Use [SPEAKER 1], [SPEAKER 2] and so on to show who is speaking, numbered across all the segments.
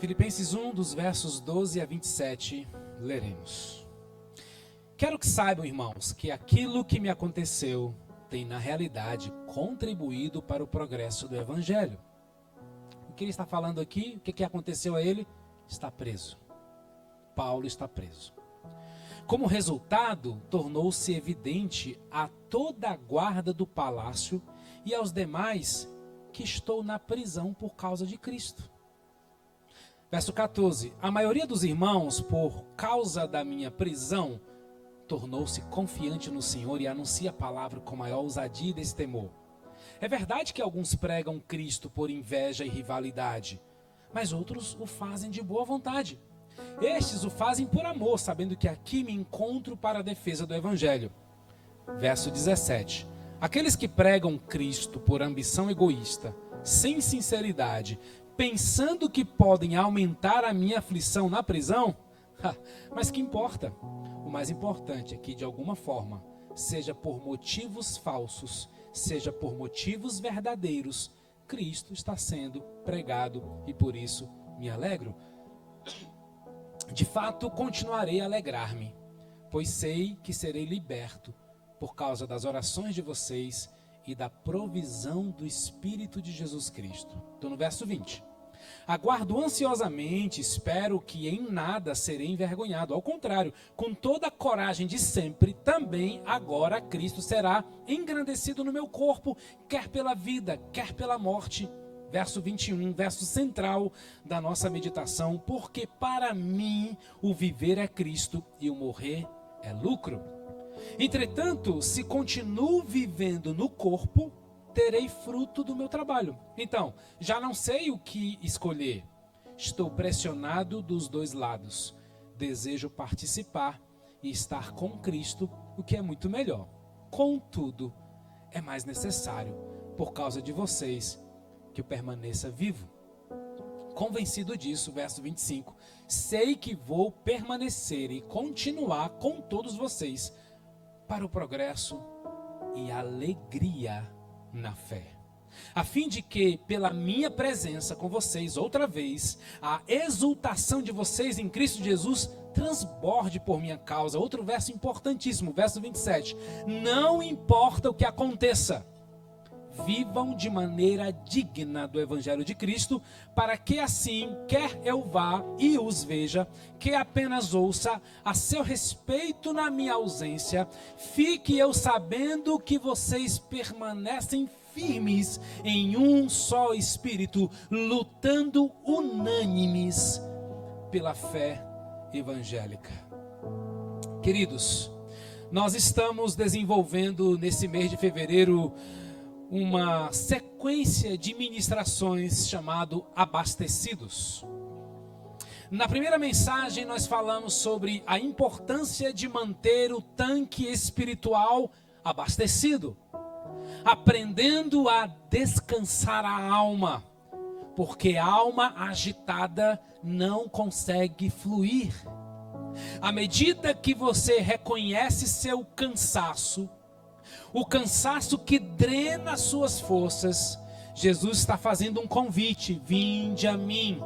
[SPEAKER 1] Filipenses 1, dos versos 12 a 27, leremos. Quero que saibam, irmãos, que aquilo que me aconteceu tem, na realidade, contribuído para o progresso do Evangelho. O que ele está falando aqui, o que aconteceu a ele? Está preso. Paulo está preso. Como resultado, tornou-se evidente a toda a guarda do palácio e aos demais que estou na prisão por causa de Cristo. Verso 14. A maioria dos irmãos, por causa da minha prisão, tornou-se confiante no Senhor e anuncia a palavra com maior ousadia e destemor. É verdade que alguns pregam Cristo por inveja e rivalidade, mas outros o fazem de boa vontade. Estes o fazem por amor, sabendo que aqui me encontro para a defesa do Evangelho. Verso 17. Aqueles que pregam Cristo por ambição egoísta, sem sinceridade, pensando que podem aumentar a minha aflição na prisão, mas que importa? O mais importante é que, de alguma forma, seja por motivos falsos, seja por motivos verdadeiros, Cristo está sendo pregado e por isso me alegro. De fato, continuarei a alegrar-me, pois sei que serei liberto por causa das orações de vocês e da provisão do Espírito de Jesus Cristo. Estou no verso 20. Aguardo ansiosamente, espero que em nada serei envergonhado. Ao contrário, com toda a coragem de sempre, também agora Cristo será engrandecido no meu corpo, quer pela vida, quer pela morte. Verso 21, verso central da nossa meditação. Porque para mim o viver é Cristo e o morrer é lucro. Entretanto, se continuo vivendo no corpo, terei fruto do meu trabalho. Então, já não sei o que escolher. Estou pressionado dos dois lados. Desejo participar e estar com Cristo, o que é muito melhor. Contudo, é mais necessário, por causa de vocês, que eu permaneça vivo. Convencido disso, verso 25, sei que vou permanecer e continuar com todos vocês para o progresso e alegria na fé, a fim de que, pela minha presença com vocês outra vez, a exultação de vocês em Cristo Jesus transborde por minha causa. Outro verso importantíssimo, verso 27. Não importa o que aconteça, vivam de maneira digna do Evangelho de Cristo, para que assim, quer eu vá e os veja, que apenas ouça a seu respeito na minha ausência, fique eu sabendo que vocês permanecem firmes em um só espírito, lutando unânimes pela fé evangélica. Queridos, nós estamos desenvolvendo nesse mês de fevereiro uma sequência de ministrações chamado Abastecidos. Na primeira mensagem nós falamos sobre a importância de manter o tanque espiritual abastecido, aprendendo a descansar a alma, porque a alma agitada não consegue fluir. À medida que você reconhece seu cansaço, o cansaço que drena as suas forças, Jesus está fazendo um convite: vinde a mim.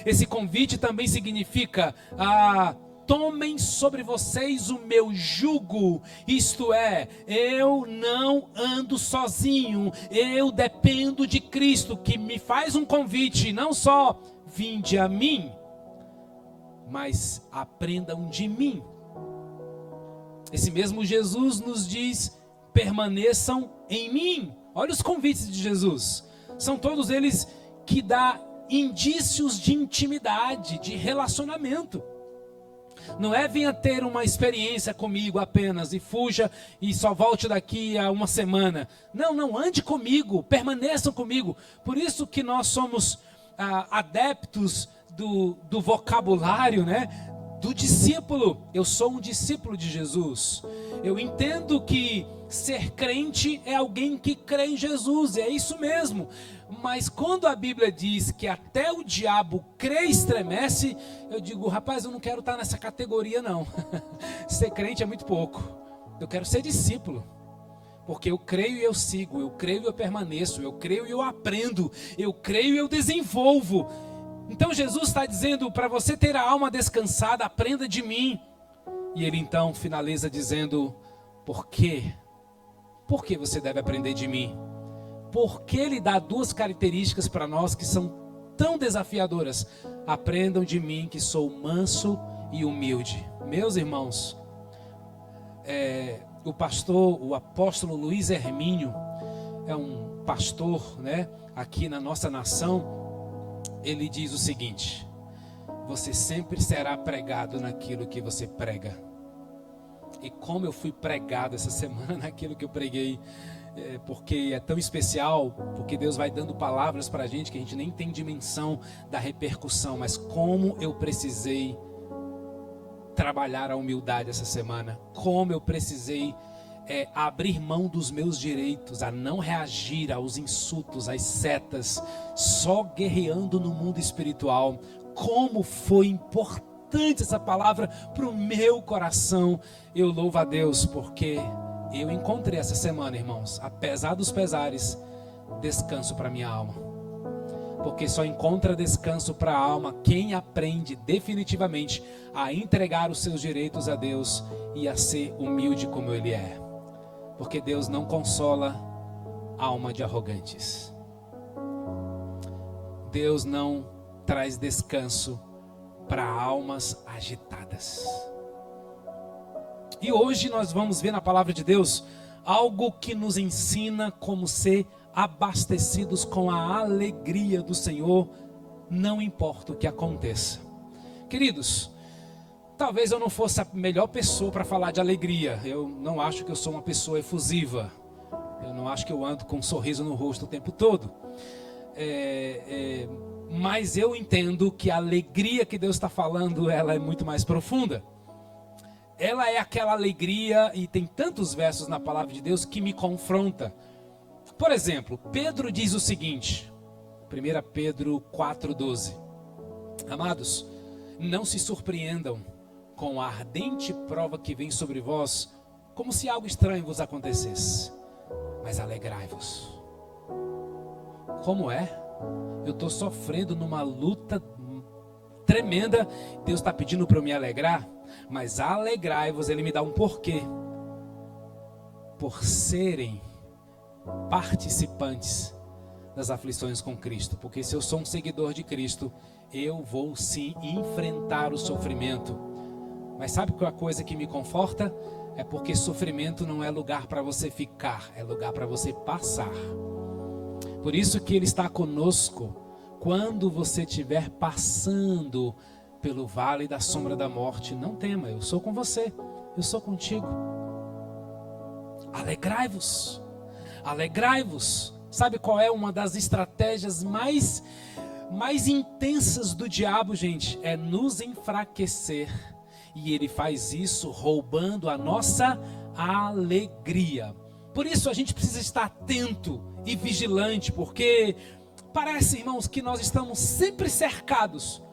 [SPEAKER 1] Esse convite também significa: tomem sobre vocês o meu jugo, isto é, eu não ando sozinho, eu dependo de Cristo, que me faz um convite, não só vinde a mim, mas aprendam de mim. Esse mesmo Jesus nos diz: permaneçam em mim. Olha os convites de Jesus, são todos eles que dão indícios de intimidade, de relacionamento. Não é venha ter uma experiência comigo apenas e fuja e só volte daqui a uma semana. Não, ande comigo, permaneçam comigo. Por isso que nós somos adeptos do vocabulário, né? Do discípulo. Eu sou um discípulo de Jesus. Eu entendo que ser crente é alguém que crê em Jesus, é isso mesmo. Mas quando a Bíblia diz que até o diabo crê e estremece, eu digo: rapaz, eu não quero estar nessa categoria não. Ser crente é muito pouco. Eu quero ser discípulo, porque eu creio e eu sigo, eu creio e eu permaneço, eu creio e eu aprendo, eu creio e eu desenvolvo. Então Jesus está dizendo, para você ter a alma descansada, aprenda de mim. E ele então finaliza dizendo, por quê? Por que você deve aprender de mim? Porque ele dá duas características para nós que são tão desafiadoras. Aprendam de mim que sou manso e humilde. Meus irmãos, o apóstolo Luiz Hermínio, é um pastor, né, aqui na nossa nação. Ele diz o seguinte: você sempre será pregado naquilo que você prega. E como eu fui pregado essa semana naquilo que eu preguei, porque é tão especial, porque Deus vai dando palavras para a gente que a gente nem tem dimensão da repercussão, mas como eu precisei trabalhar a humildade essa semana, como eu precisei abrir mão dos meus direitos, a não reagir aos insultos, às setas, só guerreando no mundo espiritual. Como foi importante essa palavra para o meu coração. Eu louvo a Deus porque eu encontrei essa semana, irmãos, apesar dos pesares, descanso para minha alma. Porque só encontra descanso para a alma quem aprende definitivamente a entregar os seus direitos a Deus e a ser humilde como Ele é. Porque Deus não consola alma de arrogantes. Deus não traz descanso para almas agitadas. E hoje nós vamos ver na palavra de Deus algo que nos ensina como ser abastecidos com a alegria do Senhor, não importa o que aconteça. Queridos, talvez eu não fosse a melhor pessoa para falar de alegria. Eu não acho que eu sou uma pessoa efusiva. Eu não acho que eu ando com um sorriso no rosto o tempo todo. Mas eu entendo que a alegria que Deus está falando, ela é muito mais profunda. Ela é aquela alegria, e tem tantos versos na palavra de Deus que me confronta. Por exemplo, Pedro diz o seguinte, 1 Pedro 4,12. Amados, não se surpreendam com a ardente prova que vem sobre vós, como se algo estranho vos acontecesse, mas alegrai-vos. Como é? Eu estou sofrendo numa luta tremenda, Deus está pedindo para eu me alegrar, mas alegrai-vos, Ele me dá um porquê. Por serem participantes das aflições com Cristo. Porque se eu sou um seguidor de Cristo, eu vou sim enfrentar o sofrimento. Mas sabe qual é a coisa que me conforta? É porque sofrimento não é lugar para você ficar, é lugar para você passar. Por isso que Ele está conosco quando você estiver passando pelo vale da sombra da morte. Não tema, eu sou com você, eu sou contigo. Alegrai-vos, alegrai-vos. Sabe qual é uma das estratégias mais intensas do diabo, gente? É nos enfraquecer. E ele faz isso roubando a nossa alegria. Por isso a gente precisa estar atento e vigilante, porque parece, irmãos, que nós estamos sempre cercados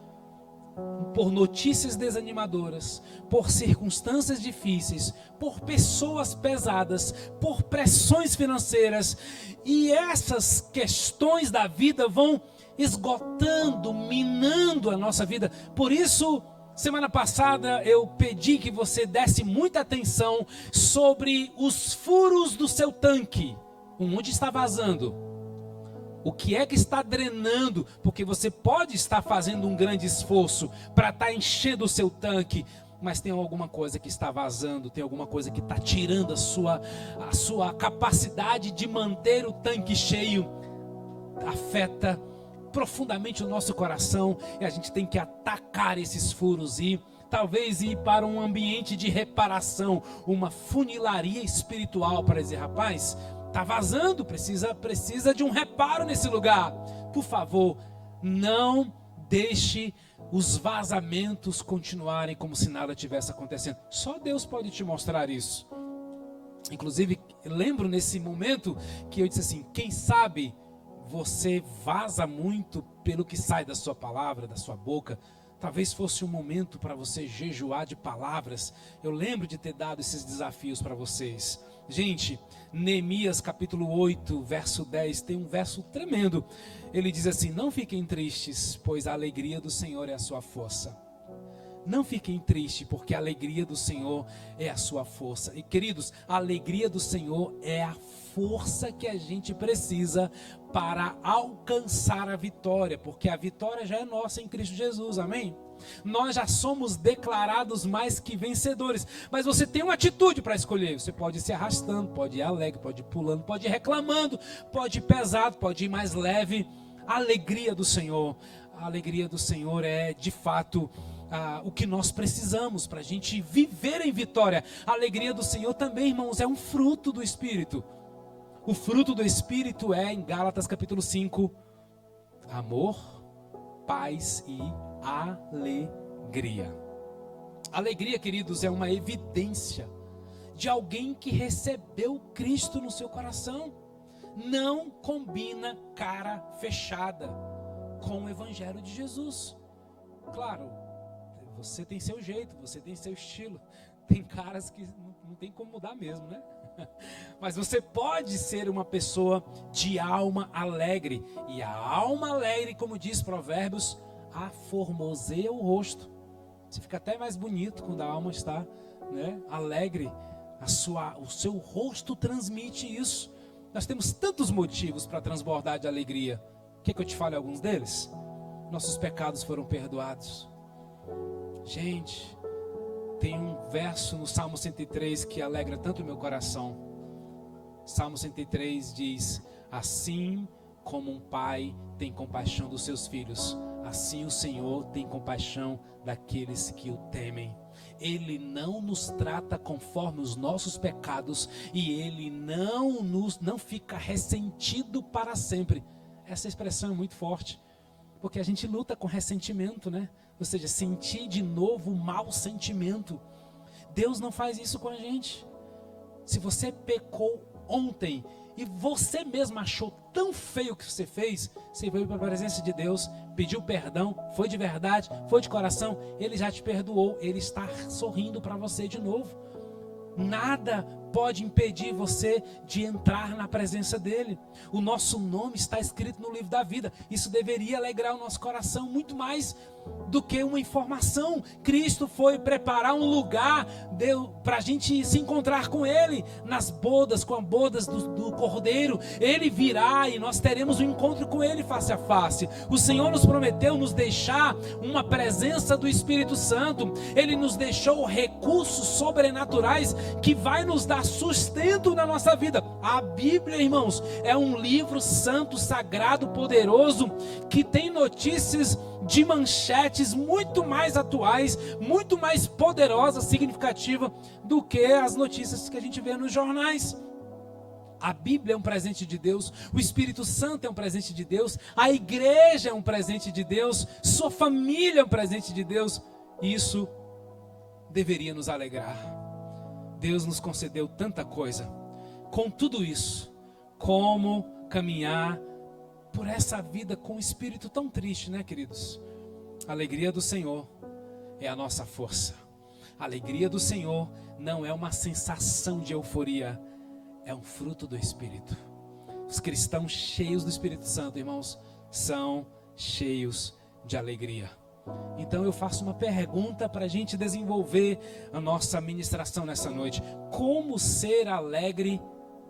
[SPEAKER 1] por notícias desanimadoras, por circunstâncias difíceis, por pessoas pesadas, por pressões financeiras, e essas questões da vida vão esgotando, minando a nossa vida. Por isso, semana passada eu pedi que você desse muita atenção sobre os furos do seu tanque, onde está vazando. O que é que está drenando? Porque você pode estar fazendo um grande esforço para estar enchendo o seu tanque, mas tem alguma coisa que está vazando, tem alguma coisa que está tirando a sua capacidade de manter o tanque cheio. Afeta profundamente o nosso coração e a gente tem que atacar esses furos e talvez ir para um ambiente de reparação, uma funilaria espiritual para dizer, rapaz, está vazando, precisa de um reparo nesse lugar. Por favor, não deixe os vazamentos continuarem como se nada tivesse acontecendo. Só Deus pode te mostrar isso. Inclusive, lembro nesse momento que eu disse assim, quem sabe você vaza muito pelo que sai da sua palavra, da sua boca, Talvez fosse um momento para você jejuar de palavras. Eu lembro de ter dado esses desafios para vocês. Gente, Neemias capítulo 8, verso 10, tem um verso tremendo. Ele diz assim: não fiquem tristes, pois a alegria do Senhor é a sua força. Não fiquem tristes, porque a alegria do Senhor é a sua força. E queridos, a alegria do Senhor é a força que a gente precisa para alcançar a vitória, porque a vitória já é nossa em Cristo Jesus, amém? Nós já somos declarados mais que vencedores, mas você tem uma atitude para escolher. Você pode ir se arrastando, pode ir alegre, pode ir pulando, pode ir reclamando, pode ir pesado, pode ir mais leve. A alegria do Senhor é de fato o que nós precisamos para a gente viver em vitória. A alegria do Senhor também, irmãos, é um fruto do Espírito. O fruto do Espírito é, em Gálatas capítulo 5, amor, paz e alegria. Alegria, queridos, é uma evidência de alguém que recebeu Cristo no seu coração. Não combina cara fechada com o Evangelho de Jesus. Claro, você tem seu jeito, você tem seu estilo. Tem caras que não tem como mudar mesmo, né? Mas você pode ser uma pessoa de alma alegre. E a alma alegre, como diz Provérbios, aformoseia o rosto. Você fica até mais bonito quando a alma está, né, alegre. O seu rosto transmite isso. Nós temos tantos motivos para transbordar de alegria. Quer que eu te fale alguns deles? Nossos pecados foram perdoados. Gente, tem um verso no Salmo 103 que alegra tanto o meu coração. Salmo 103 diz: assim como um pai tem compaixão dos seus filhos, assim o Senhor tem compaixão daqueles que o temem. Ele não nos trata conforme os nossos pecados e Ele não fica ressentido para sempre. Essa expressão é muito forte, porque a gente luta com ressentimento, né? Ou seja, sentir de novo o mau sentimento. Deus não faz isso com a gente. Se você pecou ontem e você mesmo achou tão feio o que você fez, você veio para a presença de Deus, pediu perdão, foi de verdade, foi de coração, Ele já te perdoou, Ele está sorrindo para você de novo. Nada pode impedir você de entrar na presença dEle. O nosso nome está escrito no livro da vida. Isso deveria alegrar o nosso coração muito mais do que uma informação. Cristo foi preparar um lugar para a gente se encontrar com Ele nas bodas, com as bodas do Cordeiro. Ele virá e nós teremos um encontro com Ele face a face. O Senhor nos prometeu nos deixar uma presença do Espírito Santo. Ele nos deixou recursos sobrenaturais que vai nos dar sustento na nossa vida. A Bíblia, irmãos, é um livro santo, sagrado, poderoso, que tem notícias de manchetes muito mais atuais, muito mais poderosas, significativas do que as notícias que a gente vê nos jornais. A Bíblia é um presente de Deus, o Espírito Santo é um presente de Deus, a igreja é um presente de Deus, sua família é um presente de Deus. Isso deveria nos alegrar. Deus nos concedeu tanta coisa. Com tudo isso, como caminhar por essa vida com um espírito tão triste, né, queridos? A alegria do Senhor é a nossa força. A alegria do Senhor não é uma sensação de euforia, é um fruto do Espírito. Os cristãos cheios do Espírito Santo, irmãos, são cheios de alegria. Então eu faço uma pergunta para a gente desenvolver a nossa ministração nessa noite. Como ser alegre,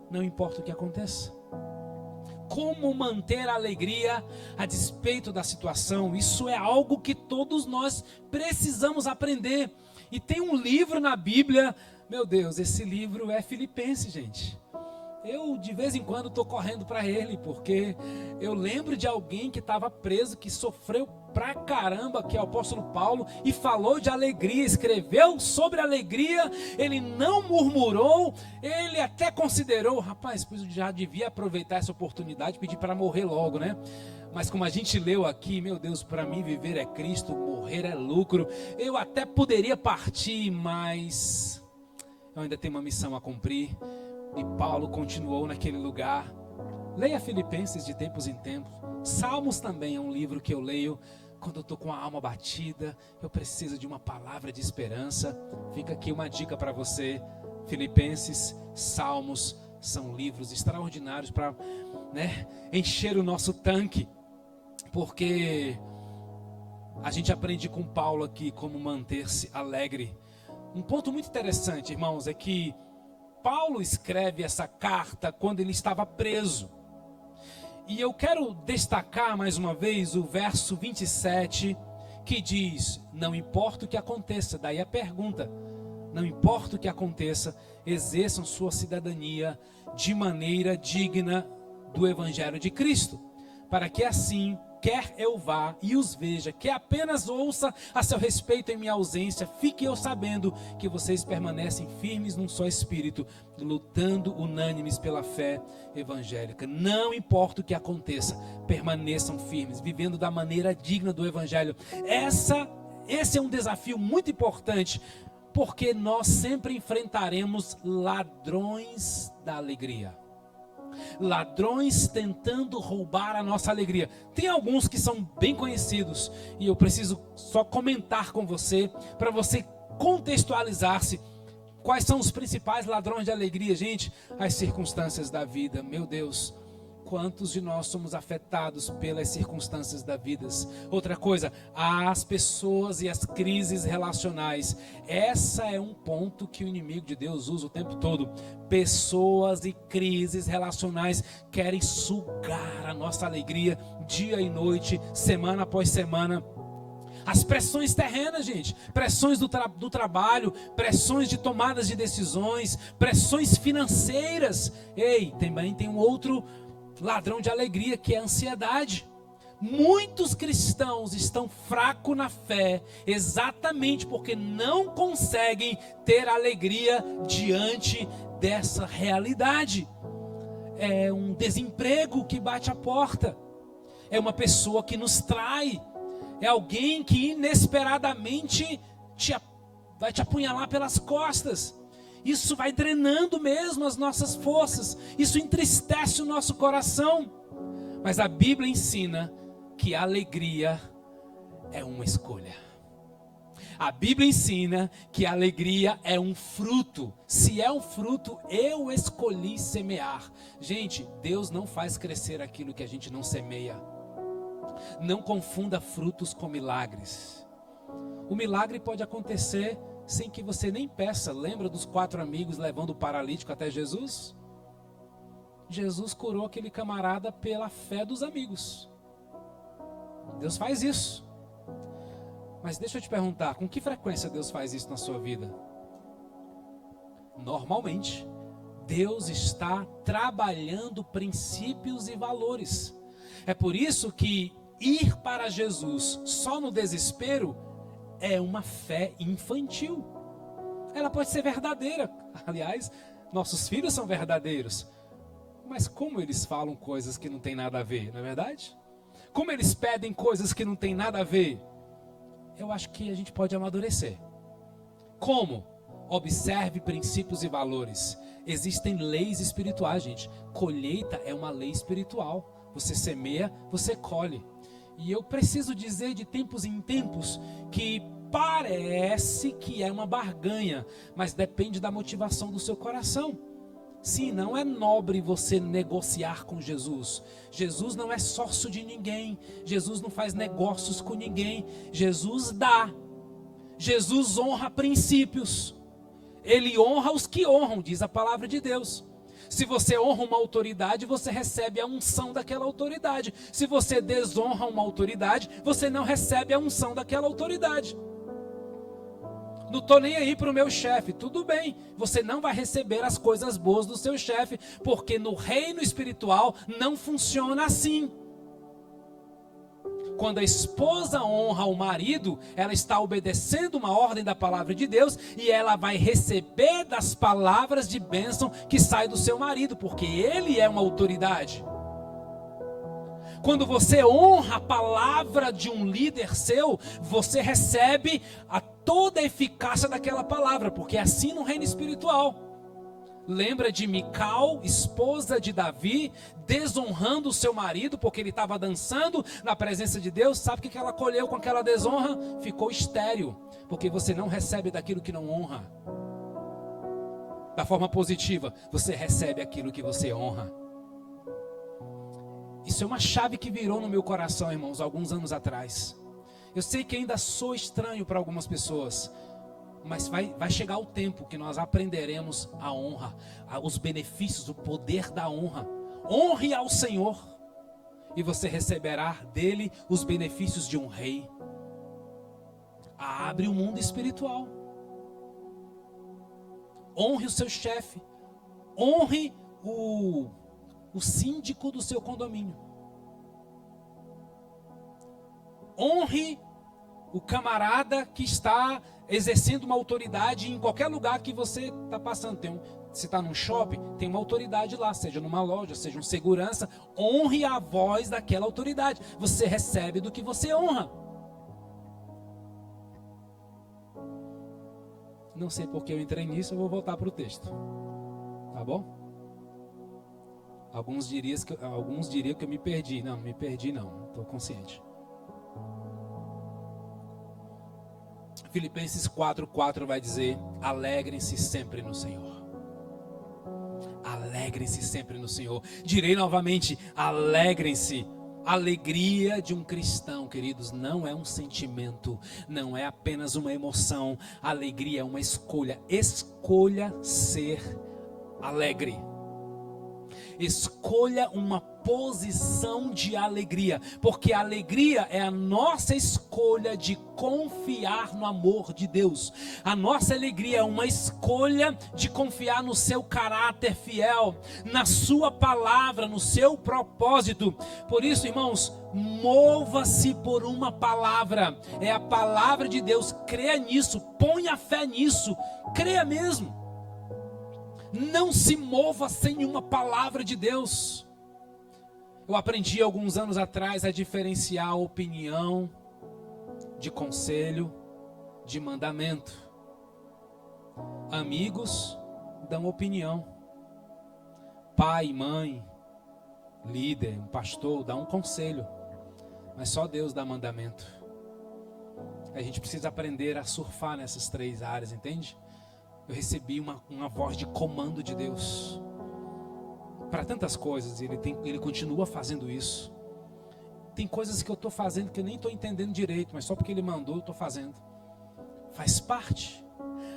[SPEAKER 1] não importa o que aconteça? Como manter a alegria a despeito da situação? Isso é algo que todos nós precisamos aprender. E tem um livro na Bíblia, meu Deus, esse livro é Filipenses, gente. Eu de vez em quando estou correndo para ele, porque eu lembro de alguém que estava preso, que sofreu pra caramba, que é o apóstolo Paulo, e falou de alegria, escreveu sobre alegria, ele não murmurou, ele até considerou, rapaz, pois eu já devia aproveitar essa oportunidade e pedir para morrer logo, né? Mas como a gente leu aqui, meu Deus, para mim viver é Cristo, morrer é lucro. Eu até poderia partir, mas eu ainda tenho uma missão a cumprir. E Paulo continuou naquele lugar. Leia Filipenses de tempos em tempos. Salmos também é um livro que eu leio quando eu estou com a alma batida, eu preciso de uma palavra de esperança. Fica aqui uma dica para você. Filipenses, Salmos, são livros extraordinários para, encher o nosso tanque. Porque a gente aprende com Paulo aqui como manter-se alegre. Um ponto muito interessante, irmãos, é que Paulo escreve essa carta quando ele estava preso. E eu quero destacar mais uma vez o verso 27, que diz: não importa o que aconteça, daí a pergunta, não importa o que aconteça, exerçam sua cidadania de maneira digna do Evangelho de Cristo, para que assim, quer eu vá e os veja, que apenas ouça a seu respeito em minha ausência, fique eu sabendo que vocês permanecem firmes num só espírito, lutando unânimes pela fé evangélica. Não importa o que aconteça, permaneçam firmes, vivendo da maneira digna do Evangelho. Esse é um desafio muito importante, porque nós sempre enfrentaremos ladrões da alegria. Ladrões tentando roubar a nossa alegria. Tem alguns que são bem conhecidos e eu preciso só comentar com você, para você contextualizar-se. Quais são os principais ladrões de alegria, gente? As circunstâncias da vida. Meu Deus, quantos de nós somos afetados pelas circunstâncias da vida? Outra coisa, as pessoas e as crises relacionais. Essa é um ponto que o inimigo de Deus usa o tempo todo. Pessoas e crises relacionais querem sugar a nossa alegria dia e noite, semana após semana. As pressões terrenas, gente, pressões do trabalho, pressões de tomadas de decisões, pressões financeiras. Também tem um outro ladrão de alegria, que é a ansiedade. Muitos cristãos estão fracos na fé, exatamente porque não conseguem ter alegria diante dessa realidade. É um desemprego que bate a porta, é uma pessoa que nos trai, é alguém que inesperadamente vai te apunhalar pelas costas. Isso vai drenando mesmo as nossas forças, isso entristece o nosso coração. Mas a Bíblia ensina que a alegria é uma escolha. A Bíblia ensina que a alegria é um fruto. Se é um fruto, eu escolhi semear. Gente, Deus não faz crescer aquilo que a gente não semeia. Não confunda frutos com milagres. O milagre pode acontecer sem que você nem peça. Lembra dos 4 amigos levando o paralítico até Jesus? Jesus curou aquele camarada pela fé dos amigos. Deus faz isso. Mas deixa eu te perguntar, com que frequência Deus faz isso na sua vida? Normalmente, Deus está trabalhando princípios e valores. É por isso que ir para Jesus só no desespero é uma fé infantil. Ela pode ser verdadeira. Aliás, nossos filhos são verdadeiros. Mas como eles falam coisas que não tem nada a ver, não é verdade? Como eles pedem coisas que não tem nada a ver? Eu acho que a gente pode amadurecer. Como? Observe princípios e valores. Existem leis espirituais, gente. Colheita é uma lei espiritual. Você semeia, você colhe. E eu preciso dizer de tempos em tempos que parece que é uma barganha, mas depende da motivação do seu coração. Sim, não é nobre você negociar com Jesus. Jesus não é sócio de ninguém. Jesus não faz negócios com ninguém. Jesus dá. Jesus honra princípios. Ele honra os que honram, diz a palavra de Deus. Se você honra uma autoridade, você recebe a unção daquela autoridade. Se você desonra uma autoridade, você não recebe a unção daquela autoridade. Não estou nem aí para o meu chefe. Tudo bem, você não vai receber as coisas boas do seu chefe, porque no reino espiritual não funciona assim. Quando a esposa honra o marido, ela está obedecendo uma ordem da palavra de Deus e ela vai receber das palavras de bênção que sai do seu marido, porque ele é uma autoridade. Quando você honra a palavra de um líder seu, você recebe toda a eficácia daquela palavra, porque é assim no reino espiritual. Lembra de Mical, esposa de Davi, desonrando o seu marido porque ele estava dançando na presença de Deus? Sabe o que ela colheu com aquela desonra? Ficou estéril, porque você não recebe daquilo que não honra. Da forma positiva, você recebe aquilo que você honra. Isso é uma chave que virou no meu coração, irmãos, alguns anos atrás. Eu sei que ainda sou estranho para algumas pessoas, mas vai chegar o tempo que nós aprenderemos a honra, os benefícios, o poder da honra. Honre ao Senhor e você receberá dele os benefícios de um rei. Abre o mundo espiritual. Honre o seu chefe. Honre o síndico do seu condomínio. Honre o camarada que está exercendo uma autoridade em qualquer lugar que você está passando. Se está num shopping, tem uma autoridade lá, seja numa loja, seja um segurança. Honre a voz daquela autoridade. Você recebe do que você honra. Não sei porque eu entrei nisso, eu vou voltar para o texto. Tá bom? Alguns diriam que eu me perdi. Não me perdi não, estou consciente. Filipenses 4:4 vai dizer: alegrem-se sempre no Senhor. Alegrem-se sempre no Senhor. Direi novamente, alegrem-se. Alegria de um cristão, queridos, não é um sentimento, não é apenas uma emoção. Alegria é uma escolha. Escolha ser alegre. Escolha uma posição de alegria, porque a alegria é a nossa escolha de confiar no amor de Deus. A nossa alegria é uma escolha de confiar no seu caráter fiel, na sua palavra, no seu propósito. Por isso, irmãos, mova-se por uma palavra. É a palavra de Deus. Creia nisso, ponha fé nisso, creia mesmo. Não se mova sem uma palavra de Deus. Eu aprendi alguns anos atrás a diferenciar a opinião de conselho, de mandamento. Amigos dão opinião. Pai, mãe, líder, um pastor dá um conselho. Mas só Deus dá mandamento. A gente precisa aprender a surfar nessas três áreas, entende? Eu recebi uma voz de comando de Deus para tantas coisas. Ele continua fazendo isso. Tem coisas que eu estou fazendo que eu nem estou entendendo direito, mas só porque Ele mandou eu estou fazendo. Faz parte.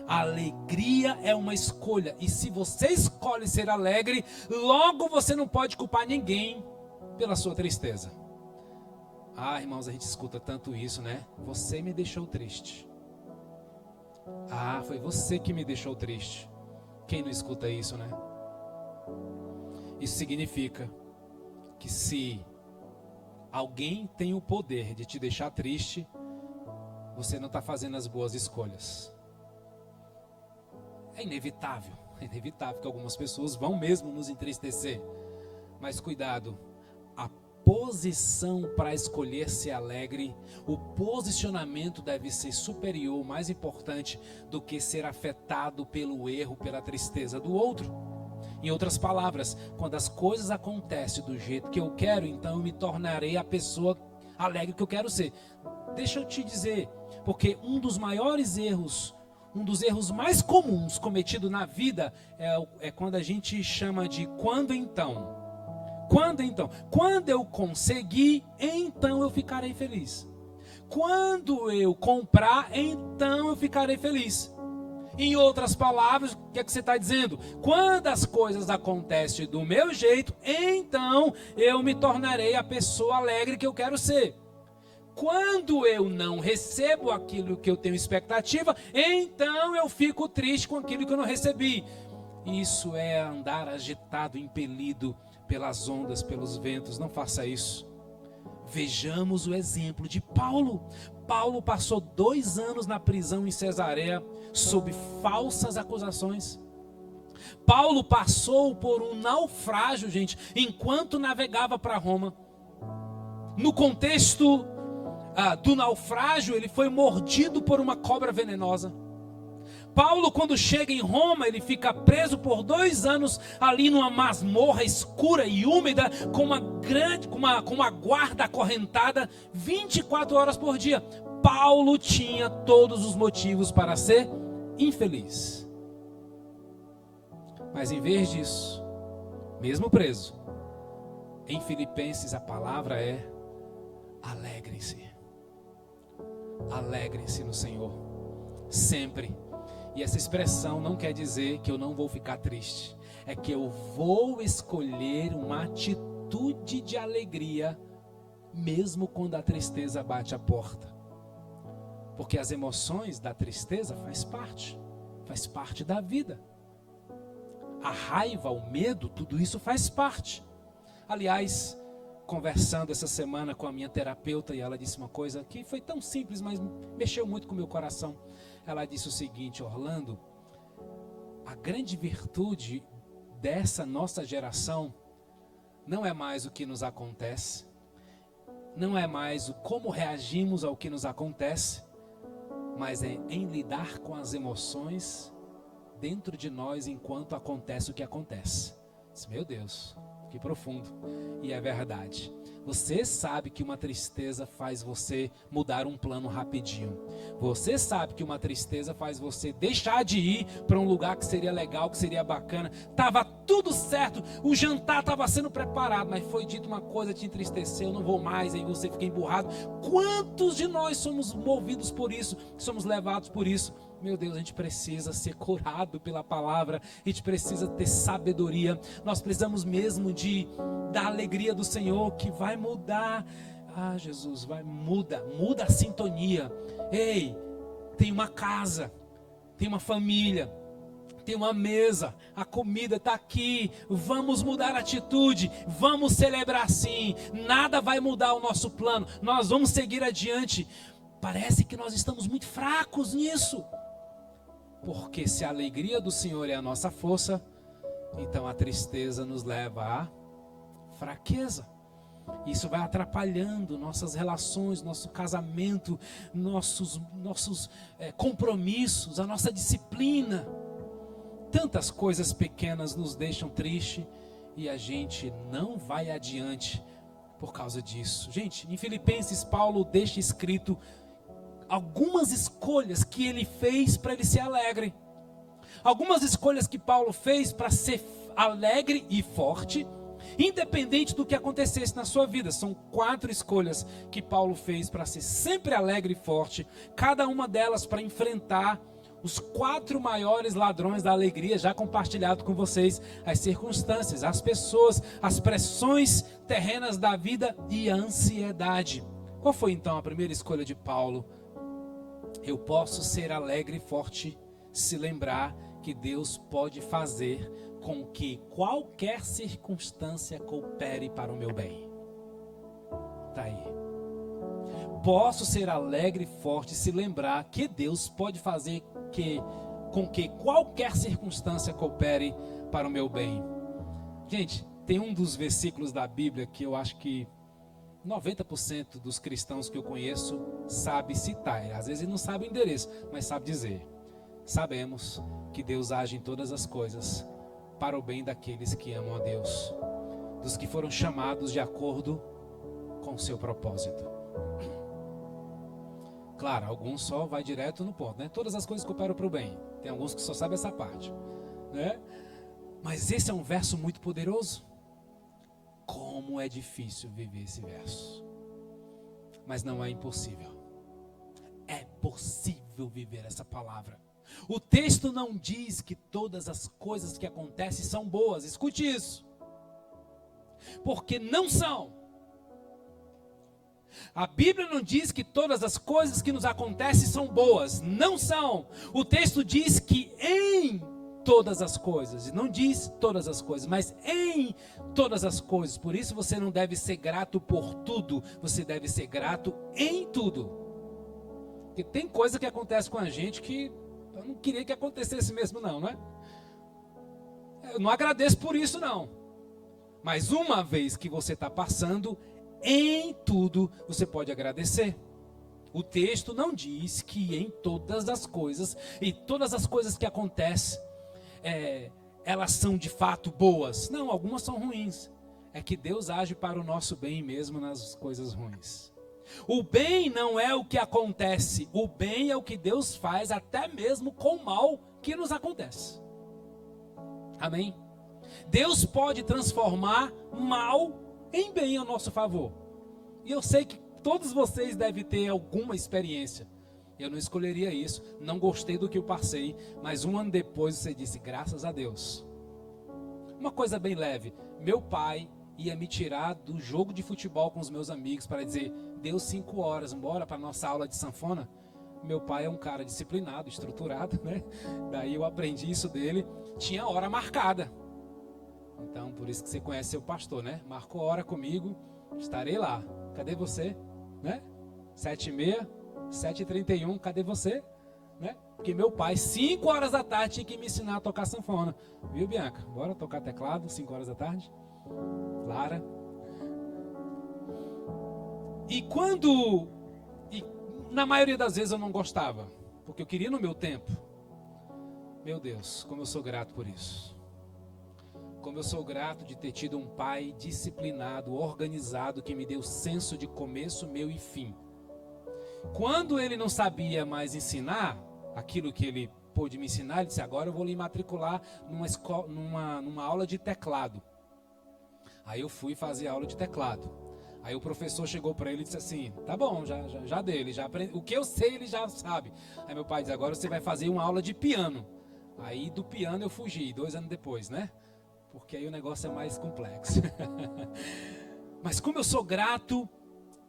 [SPEAKER 1] A alegria é uma escolha, e se você escolhe ser alegre, logo você não pode culpar ninguém pela sua tristeza. Ah, irmãos, a gente escuta tanto isso, né? Você me deixou triste. Ah, foi você que me deixou triste. Quem não escuta isso, né? Isso significa que se alguém tem o poder de te deixar triste, você não está fazendo as boas escolhas. É inevitável que algumas pessoas vão mesmo nos entristecer. Mas cuidado, a posição para escolher ser alegre, o posicionamento deve ser superior, mais importante do que ser afetado pelo erro, pela tristeza do outro. Em outras palavras, quando as coisas acontecem do jeito que eu quero, então eu me tornarei a pessoa alegre que eu quero ser. Deixa eu te dizer, porque um dos maiores erros, um dos erros mais comuns cometidos na vida é quando a gente chama de quando então. Quando então? Quando eu conseguir, então eu ficarei feliz. Quando eu comprar, então eu ficarei feliz. Em outras palavras, o que é que você está dizendo? Quando as coisas acontecem do meu jeito, então eu me tornarei a pessoa alegre que eu quero ser. Quando eu não recebo aquilo que eu tenho expectativa, então eu fico triste com aquilo que eu não recebi. Isso é andar agitado, impelido pelas ondas, pelos ventos. Não faça isso. Vejamos o exemplo de Paulo. Paulo passou 2 anos na prisão em Cesareia sob falsas acusações. Paulo passou por um naufrágio, gente, enquanto navegava para Roma. No contexto do naufrágio, ele foi mordido por uma cobra venenosa. Paulo, quando chega em Roma, ele fica preso por 2 anos ali numa masmorra escura e úmida, com uma guarda acorrentada 24 horas por dia. Paulo tinha todos os motivos para ser infeliz. Mas em vez disso, mesmo preso, em Filipenses a palavra é: alegrem-se. Alegrem-se no Senhor, sempre. E essa expressão não quer dizer que eu não vou ficar triste. É que eu vou escolher uma atitude de alegria, mesmo quando a tristeza bate a porta. Porque as emoções da tristeza faz parte da vida. A raiva, o medo, tudo isso faz parte. Aliás, conversando essa semana com a minha terapeuta, e ela disse uma coisa que foi tão simples, mas mexeu muito com o meu coração. Ela disse o seguinte: Orlando, a grande virtude dessa nossa geração não é mais o que nos acontece, não é mais o como reagimos ao que nos acontece, mas é em lidar com as emoções dentro de nós enquanto acontece o que acontece. Meu Deus, que profundo. E é verdade. Você sabe que uma tristeza faz você mudar um plano rapidinho. Você sabe que uma tristeza faz você deixar de ir para um lugar que seria legal, que seria bacana. Tava tudo certo, o jantar estava sendo preparado, mas foi dito uma coisa, te entristeceu, eu não vou mais, aí você fica emburrado. Quantos de nós somos movidos por isso, somos levados por isso? Meu Deus, a gente precisa ser curado pela palavra, a gente precisa ter sabedoria, nós precisamos mesmo da alegria do Senhor que vai mudar. Ah, Jesus, muda a sintonia. Ei, tem uma casa, tem uma família, tem uma mesa, a comida está aqui, vamos mudar a atitude, vamos celebrar sim, nada vai mudar o nosso plano, nós vamos seguir adiante. Parece que nós estamos muito fracos nisso. Porque se a alegria do Senhor é a nossa força, então a tristeza nos leva à fraqueza. Isso vai atrapalhando nossas relações, nosso casamento, nossos compromissos, a nossa disciplina. Tantas coisas pequenas nos deixam triste e a gente não vai adiante por causa disso. Gente, em Filipenses, Paulo deixa escrito algumas escolhas que ele fez para ele ser alegre. Algumas escolhas que Paulo fez para ser alegre e forte, independente do que acontecesse na sua vida. São 4 escolhas que Paulo fez para ser sempre alegre e forte. Cada uma delas para enfrentar os 4 maiores ladrões da alegria, já compartilhado com vocês: as circunstâncias, as pessoas, as pressões terrenas da vida e a ansiedade. Qual foi então a primeira escolha de Paulo? Eu posso ser alegre e forte se lembrar que Deus pode fazer com que qualquer circunstância coopere para o meu bem. Está aí. Posso ser alegre e forte se lembrar que Deus pode fazer com que qualquer circunstância coopere para o meu bem. Gente, tem um dos versículos da Bíblia que eu acho que 90% dos cristãos que eu conheço sabe citar. Às vezes não sabe o endereço, mas sabe dizer: sabemos que Deus age em todas as coisas para o bem daqueles que amam a Deus, dos que foram chamados de acordo com o seu propósito. Claro, alguns só vai direto no ponto, né? Todas as coisas cooperam para o bem. Tem alguns que só sabem essa parte, né? Mas esse é um verso muito poderoso. Como é difícil viver esse verso. Mas não é impossível. É possível viver essa palavra. O texto não diz que todas as coisas que acontecem são boas. Escute isso. Porque não são. A Bíblia não diz que todas as coisas que nos acontecem são boas. Não são. O texto diz que em todas as coisas, e não diz todas as coisas, mas em todas as coisas. Por isso você não deve ser grato por tudo, você deve ser grato em tudo. Porque tem coisa que acontece com a gente que eu não queria que acontecesse mesmo não, né? Eu não agradeço por isso não. Mas uma vez que você está passando, em tudo você pode agradecer. O texto não diz que em todas as coisas, e todas as coisas que acontecem, elas são de fato boas. Não, algumas são ruins. É que Deus age para o nosso bem mesmo nas coisas ruins. O bem não é o que acontece, o bem é o que Deus faz até mesmo com o mal que nos acontece. Amém? Deus pode transformar mal em bem a nosso favor. E eu sei que todos vocês devem ter alguma experiência. Eu não escolheria isso, não gostei do que eu passei, mas um ano depois você disse, graças a Deus. Uma coisa bem leve, meu pai ia me tirar do jogo de futebol com os meus amigos para dizer, deu 5 horas, bora para a nossa aula de sanfona. Meu pai é um cara disciplinado, estruturado, né? Daí eu aprendi isso dele, tinha hora marcada. Então, por isso que você conhece seu pastor, né? Marcou hora comigo, estarei lá. Cadê você? Né? 7h30, 7h31, cadê você? Né? Porque meu pai, 5 horas da tarde, tinha que me ensinar a tocar sanfona. Viu, Bianca? Bora tocar teclado, 5 horas da tarde? Lara. E na maioria das vezes eu não gostava, porque eu queria no meu tempo. Meu Deus, como eu sou grato por isso. Como eu sou grato de ter tido um pai disciplinado, organizado, que me deu senso de começo, meio e fim. Quando ele não sabia mais ensinar aquilo que ele pôde me ensinar, ele disse, agora eu vou lhe matricular numa aula de teclado. Aí eu fui fazer aula de teclado. Aí o professor chegou para ele e disse assim, tá bom, já deu, ele já aprende, o que eu sei ele já sabe. Aí meu pai disse, agora você vai fazer uma aula de piano. Aí do piano eu fugi, 2 anos depois, né? Porque aí o negócio é mais complexo. Mas como eu sou grato,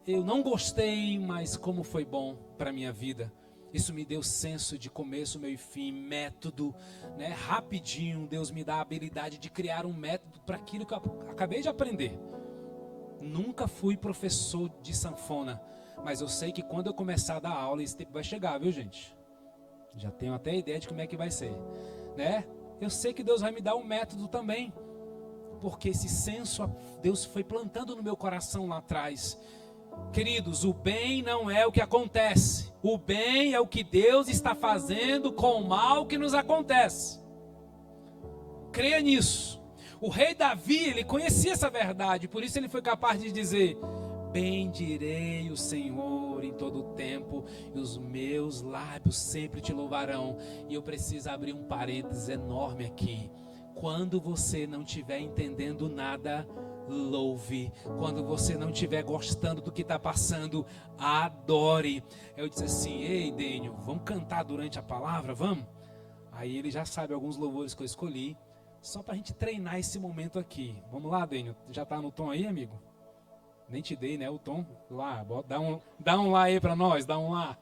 [SPEAKER 1] eu não gostei, mas como foi bom para a minha vida. Isso me deu senso de começo, meio e fim, método, né? Rapidinho, Deus me dá a habilidade de criar um método para aquilo que eu acabei de aprender. Nunca fui professor de sanfona, mas eu sei que quando eu começar a dar aula, esse tempo vai chegar, viu, gente? Já tenho até ideia de como é que vai ser, né? Eu sei que Deus vai me dar um método também, porque esse senso Deus foi plantando no meu coração lá atrás. Queridos, o bem não é o que acontece, o bem é o que Deus está fazendo com o mal que nos acontece. Creia nisso. O rei Davi, ele conhecia essa verdade, por isso ele foi capaz de dizer, bendirei o Senhor em todo o tempo, e os meus lábios sempre te louvarão. E eu preciso abrir um parênteses enorme aqui. Quando você não estiver entendendo nada, louve. Quando você não estiver gostando do que está passando, adore. Eu disse assim, ei Dênio, vamos cantar durante a palavra, vamos? Aí ele já sabe alguns louvores que eu escolhi, só para a gente treinar esse momento aqui. Vamos lá, Dênio, já está no tom aí, amigo? Nem te dei, né, o tom? Lá, dá um lá aí para nós, dá um lá.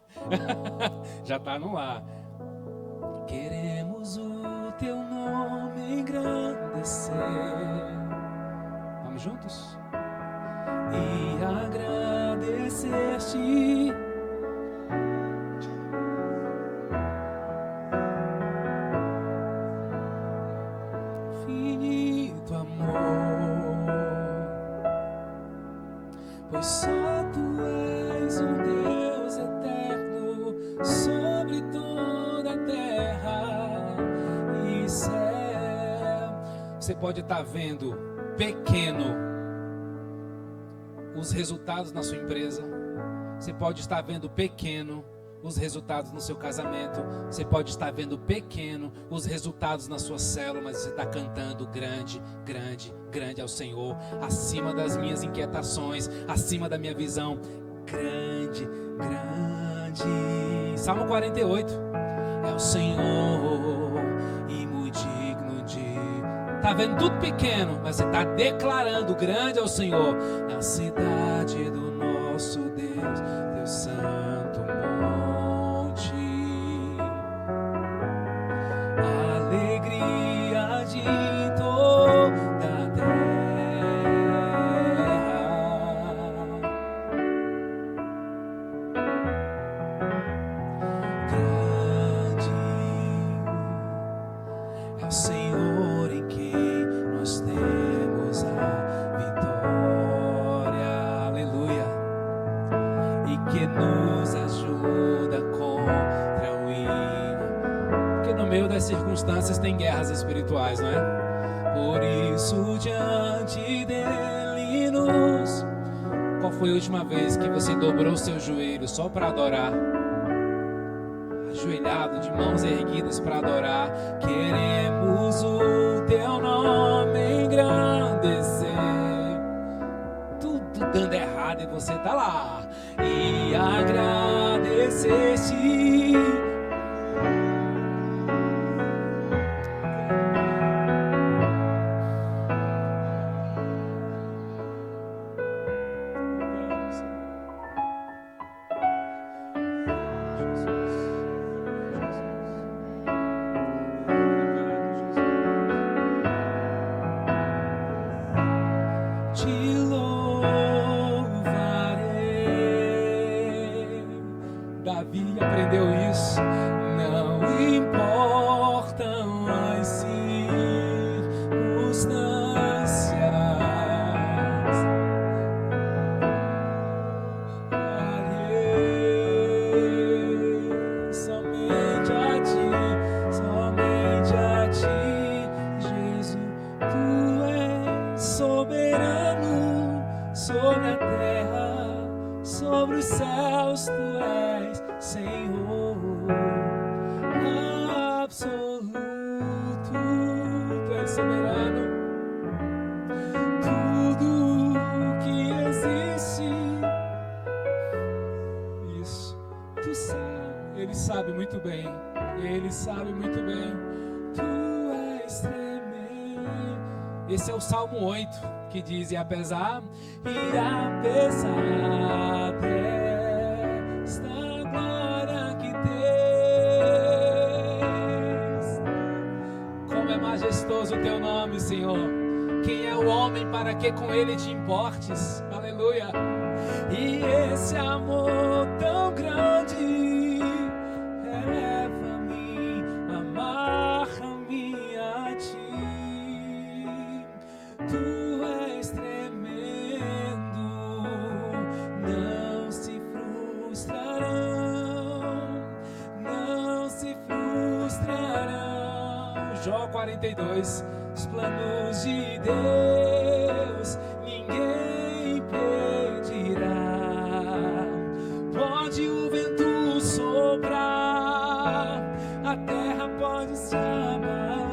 [SPEAKER 1] Já está no lá. Queremos o teu nome engrandecer. Vamos juntos? E agradecer-te. Infinito amor, pois só tu és um Deus eterno sobre toda a terra e céu. Você pode estar vendo pequeno os resultados na sua empresa. Você pode estar vendo pequeno os resultados no seu casamento. Você pode estar vendo pequeno os resultados na sua célula, mas você está cantando grande, grande, grande ao Senhor, acima das minhas inquietações, acima da minha visão. Grande, grande. Salmo 48. É o Senhor e muito digno de... Está vendo tudo pequeno, mas você está declarando grande ao Senhor. Na cidade do nosso Deus, teu santo monte, a alegria de toda a terra. Grande é o Senhor em quem nós temos a vitória. Aleluia. das circunstâncias tem guerras espirituais, não é? Por isso diante dele nos... Qual foi a última vez que você dobrou seus joelhos só para adorar? Ajoelhado, de mãos erguidas para adorar. Queremos o teu nome engrandecer. Tudo dando errado e você tá lá. E agradecer-te. Davi aprendeu isso. Não importam as circunstâncias, somente a ti, Jesus. Tu és soberano sobre a terra, sobre os céus. Tu és Senhor absoluto. Tu és soberano. Tudo que existe, isso, tu sabe. Ele sabe muito bem. Ele sabe muito bem. Tu és tremendo. Esse é o Salmo 8, que diz: e apesar desta glória que tens, como é majestoso o teu nome, Senhor. Quem é o homem para que com ele te importes? Aleluia. E esse amor tão grande eleva-me, amarra-me a ti. Tu és tremendo, não se frustrarão, não se frustrarão. Jó 42. Os planos de Deus ninguém impedirá. Pode o vento soprar, a terra pode se abalar,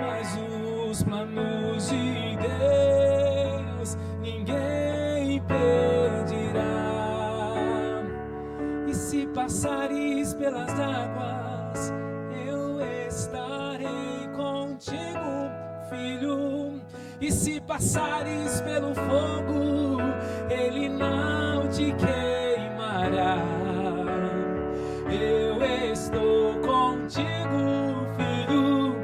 [SPEAKER 1] mas os planos de Deus ninguém impedirá. E se passares pelas águas, eu estarei contigo, filho. E se passares pelo fogo, ele não te queimará. Eu estou contigo, filho.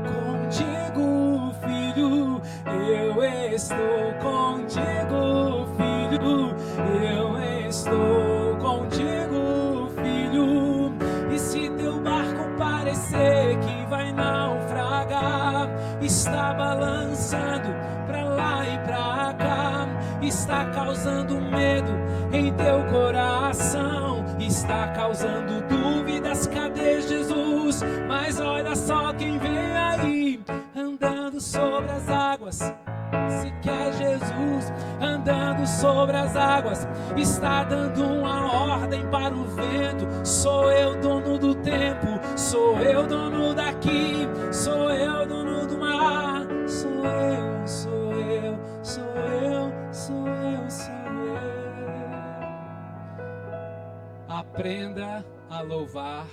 [SPEAKER 1] Contigo, filho. Eu estou contigo, filho. Eu estou contigo, filho. E se teu barco parecer que vai naufragar, está balançando pra lá e pra cá, está causando medo em teu coração, está causando dúvidas, cadê Jesus? Mas olha só quem vem aí, andando sobre as águas. Se quer Jesus andando sobre as águas, está dando uma ordem para o vento. Sou eu dono do tempo, sou eu dono daqui, sou eu dono do mar. Sou eu, sou eu, sou eu, sou eu, sou eu. Aprenda a louvar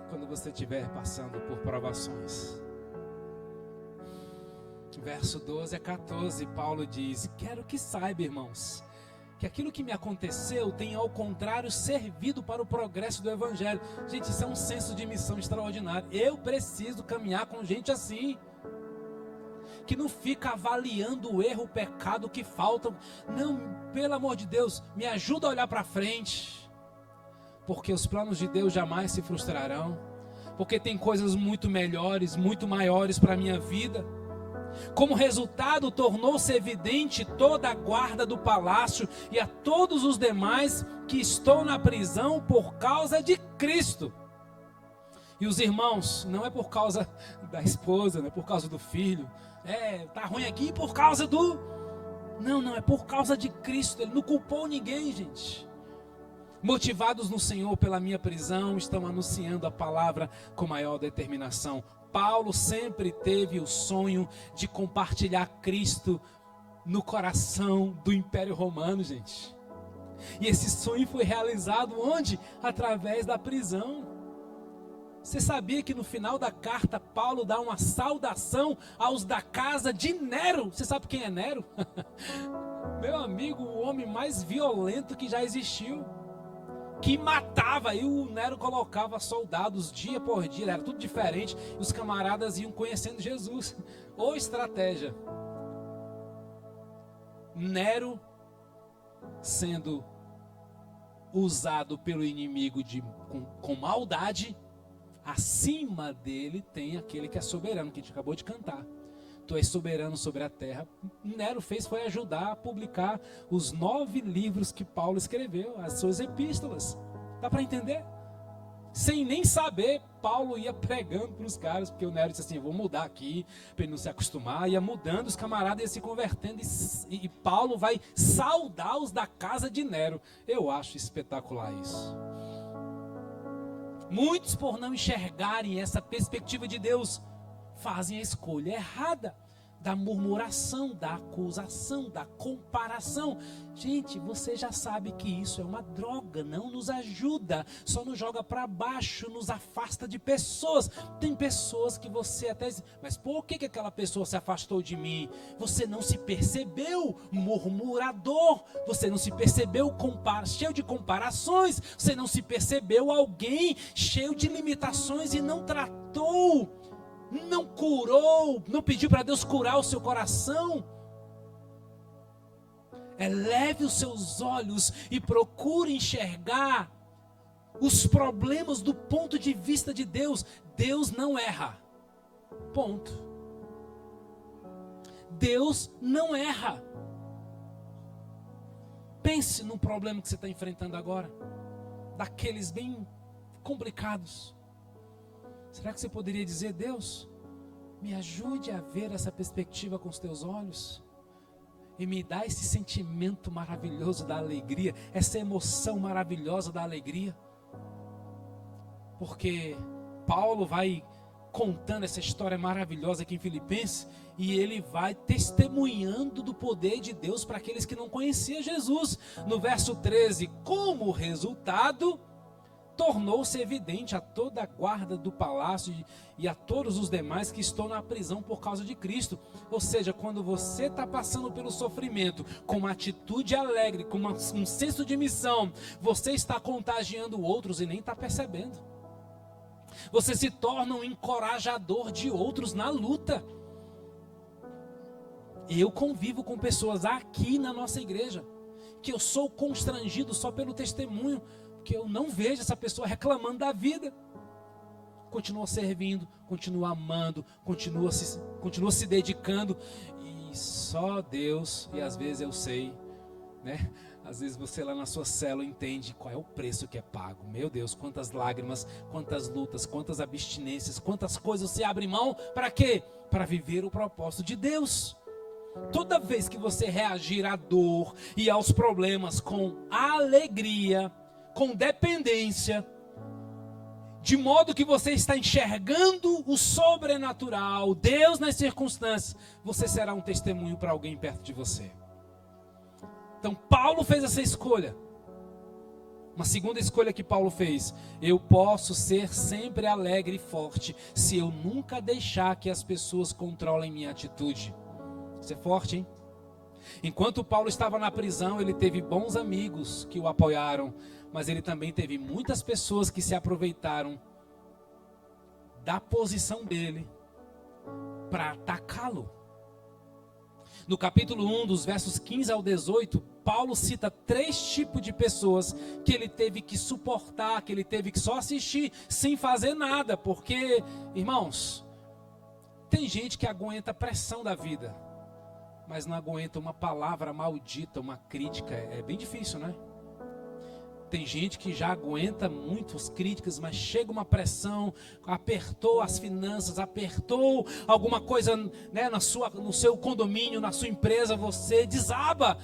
[SPEAKER 1] quando você estiver passando por provações. Verso 12 a 14, Paulo diz: quero que saiba, irmãos, que aquilo que me aconteceu tem ao contrário servido para o progresso do Evangelho. Gente, isso é um senso de missão extraordinário. Eu preciso caminhar com gente assim, que não fica avaliando o erro, o pecado, o que falta. Não, pelo amor de Deus, me ajuda a olhar para frente, porque os planos de Deus jamais se frustrarão, porque tem coisas muito melhores, muito maiores para a minha vida. Como resultado, tornou-se evidente toda a guarda do palácio e a todos os demais que estão na prisão por causa de Cristo. E os irmãos, não é por causa da esposa, não é por causa do filho. Tá ruim aqui por causa do... Não, é por causa de Cristo. Ele não culpou ninguém, gente. Motivados no Senhor pela minha prisão, estão anunciando a palavra com maior determinação. Paulo sempre teve o sonho de compartilhar Cristo no coração do Império Romano, gente. E esse sonho foi realizado onde? Através da prisão. Você sabia que no final da carta, Paulo dá uma saudação aos da casa de Nero? Você sabe quem é Nero? Meu amigo, o homem mais violento que já existiu. Que matava, e o Nero colocava soldados dia por dia, era tudo diferente, e os camaradas iam conhecendo Jesus. Ou estratégia. Nero sendo usado pelo inimigo com maldade, acima dele tem aquele que é soberano, que a gente acabou de cantar. Tu és soberano sobre a terra. Nero foi ajudar a publicar os 9 livros que Paulo escreveu, as suas epístolas. Dá para entender? Sem nem saber, Paulo ia pregando para os caras, porque o Nero disse assim, vou mudar aqui, para ele não se acostumar, ia mudando, os camaradas iam se convertendo, e Paulo vai saudar os da casa de Nero. Eu acho espetacular isso. Muitos, por não enxergarem essa perspectiva de Deus, fazem a escolha errada da murmuração, da acusação, da comparação. Gente, você já sabe que isso é uma droga, não nos ajuda, só nos joga para baixo, nos afasta de pessoas. Tem pessoas que você até diz, mas por que aquela pessoa se afastou de mim? Você não se percebeu murmurador, você não se percebeu cheio de comparações, você não se percebeu alguém cheio de limitações e não tratou, não curou, não pediu para Deus curar o seu coração. Eleve os seus olhos e procure enxergar os problemas do ponto de vista de Deus. Deus não erra. Ponto. Deus não erra. Pense no problema que você está enfrentando agora, daqueles bem complicados. Será que você poderia dizer, Deus, me ajude a ver essa perspectiva com os teus olhos? E me dá esse sentimento maravilhoso da alegria, essa emoção maravilhosa da alegria. Porque Paulo vai contando essa história maravilhosa aqui em Filipenses, e ele vai testemunhando do poder de Deus para aqueles que não conheciam Jesus. No verso 13, como resultado, tornou-se evidente a toda a guarda do palácio e a todos os demais que estão na prisão por causa de Cristo. Ou seja, quando você está passando pelo sofrimento com uma atitude alegre, com um senso de missão, você está contagiando outros e nem está percebendo. Você se torna um encorajador de outros na luta. Eu convivo com pessoas aqui na nossa igreja que eu sou constrangido só pelo testemunho, que eu não vejo essa pessoa reclamando da vida. Continua servindo, continua amando, continua se dedicando. E só Deus, e às vezes eu sei, né? Às vezes você lá na sua célula entende qual é o preço que é pago. Meu Deus, quantas lágrimas, quantas lutas, quantas abstinências, quantas coisas você abre mão. Para quê? Para viver o propósito de Deus. Toda vez que você reagir à dor e aos problemas com alegria, com dependência, de modo que você está enxergando o sobrenatural, Deus nas circunstâncias, você será um testemunho para alguém perto de você. Então Paulo fez essa escolha. Uma segunda escolha que Paulo fez: eu posso ser sempre alegre e forte se eu nunca deixar que as pessoas controlem minha atitude. Isso é forte, hein? Enquanto Paulo estava na prisão, ele teve bons amigos que o apoiaram, mas ele também teve muitas pessoas que se aproveitaram da posição dele para atacá-lo. No capítulo 1, dos versos 15 ao 18, Paulo cita 3 tipos de pessoas que ele teve que suportar, que ele teve que só assistir sem fazer nada, porque, irmãos, Tem gente que aguenta a pressão da vida, mas não aguenta uma palavra maldita, uma crítica. É bem difícil, né? Tem gente que já aguenta muitas críticas, mas chega uma pressão, apertou as finanças, apertou alguma coisa, né, no seu condomínio, na sua empresa, você desaba.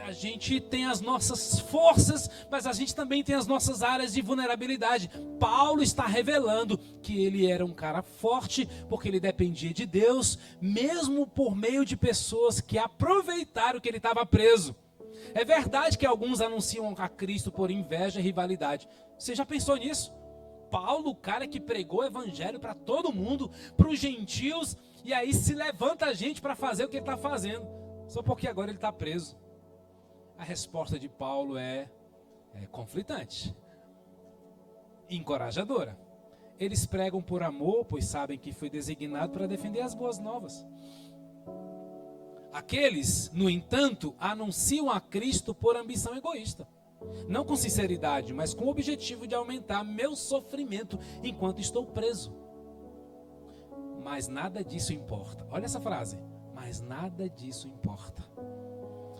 [SPEAKER 1] A gente tem as nossas forças, mas a gente também tem as nossas áreas de vulnerabilidade. Paulo está revelando que ele era um cara forte, porque ele dependia de Deus, mesmo por meio de pessoas que aproveitaram que ele estava preso. É verdade que alguns anunciam a Cristo por inveja e rivalidade. Você já pensou nisso? Paulo, o cara que pregou o evangelho para todo mundo, para os gentios, e aí se levanta a gente para fazer o que ele está fazendo, só porque agora ele está preso. A resposta de Paulo é conflitante, encorajadora. Eles pregam por amor, pois sabem que foi designado para defender as boas novas. Aqueles, no entanto, anunciam a Cristo por ambição egoísta. Não com sinceridade, mas com o objetivo de aumentar meu sofrimento enquanto estou preso. Mas nada disso importa. Olha essa frase. Mas nada disso importa.